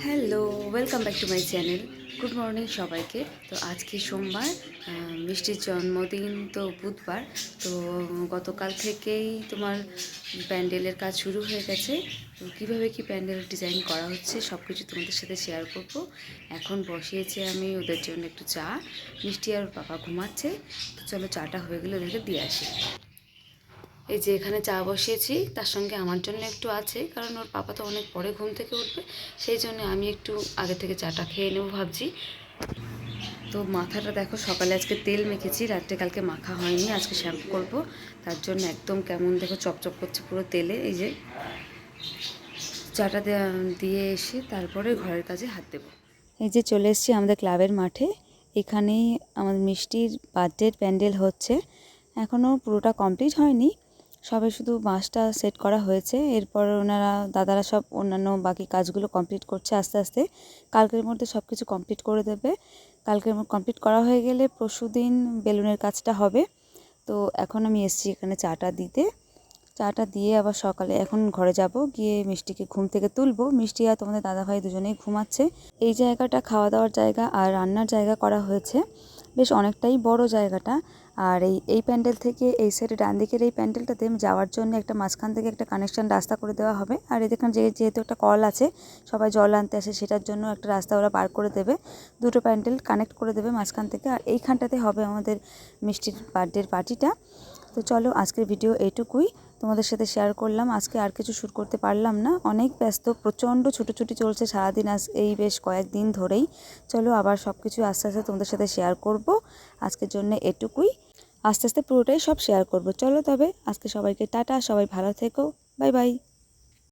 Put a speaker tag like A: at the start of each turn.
A: Hello, welcome back to my channel. Good morning সবাইকে। তো আজকে সোমবার, মিষ্টির জন্মদিন তো বুধবার। তো গতকাল থেকেই তোমার প্যান্ডেলের কাজ শুরু হয়ে গেছে। তো কীভাবে কি প্যান্ডেল ডিজাইন করা হচ্ছে সব কিছু তোমাদের সাথে শেয়ার করব। এখন বসিয়েছি আমি ওদের জন্য একটু চা। মিষ্টি আর ওর পাপা ঘুমাচ্ছে। তো চলো চাটা হয়ে গেলে ওদেরকে দিয়ে আসি। এই যে এখানে চা বসিয়েছি, তার সঙ্গে আমার জন্য একটু আছে, কারণ ওর পাপা তো অনেক পরে ঘুম থেকে উঠবে, সেই জন্য আমি একটু আগে থেকে চাটা খেয়ে নেবো ভাবছি। তো মাথাটা দেখো, সকালে আজকে তেল মেখেছি, রাত্রে কালকে মাখা হয়নি, আজকে শ্যাম্পু করব, তার জন্য একদম কেমন দেখো চপচপ করছে পুরো তেলে। এই যে চাটা দিয়ে এসে তারপরে ঘরের কাজে হাত দেবো। এই যে চলে এসেছি আমাদের ক্লাবের মাঠে। এখানেই আমাদের মিষ্টির বার্থডের প্যান্ডেল হচ্ছে। এখনও পুরোটা কমপ্লিট হয়নি, সবে শুধু বাঁশটা সেট করা হয়েছে। এরপর ওনারা দাদারা সব অন্যান্য বাকি কাজগুলো কমপ্লিট করছে আস্তে আস্তে। কালকের মধ্যে সব কিছু কমপ্লিট করে দেবে। কালকের কমপ্লিট করা হয়ে গেলে পরশুদিন বেলুনের কাজটা হবে। তো এখন আমি এসেছি এখানে চাটা দিতে। চাটা দিয়ে আবার সকালে এখন ঘরে যাব, গিয়ে মিষ্টিকে ঘুম থেকে তুলবো। মিষ্টি আর তোমাদের দাদাভাই দুজনেই ঘুমাচ্ছে। এই জায়গাটা খাওয়া দাওয়ার জায়গা আর রান্নার জায়গা করা হয়েছে, বেশ অনেকটাই বড় জায়গাটা। আর এই প্যান্ডেল থেকে এই সাইডে ডান দিকের এই প্যান্ডেলটাতে যাওয়ার জন্য একটা মাঝখান থেকে একটা কানেকশন রাস্তা করে দেওয়া হবে। আর এখানে যেহেতু একটা কল আছে, সবাই জল আনতে আসে, সেটার জন্য একটা রাস্তা ওরা পার করে দেবে। দুটো প্যান্ডেল কানেক্ট করে দেবে মাঝখান থেকে। আর এইখানটাতে হবে আমাদের মিষ্টির বার্থডের পার্টিটা। তো চলো, আজকের ভিডিও এইটুকুই তোমাদের সাথে শেয়ার করলাম। আজকে আর কিছু শ্যুট করতে পারলাম না, অনেক ব্যস্ত, প্রচণ্ড ছুটোছুটি চলছে সারাদিন আজ এই বেশ কয়েকদিন ধরেই। চলো আবার সব কিছু আস্তে আস্তে তোমাদের সাথে শেয়ার করব। আজকের জন্য এটুকুই, আস্তে আস্তে পুরোটাই সব শেয়ার করব। চলো তবে আজকে সবাইকে টাটা, সবাই ভালো থেকো, বাই বাই।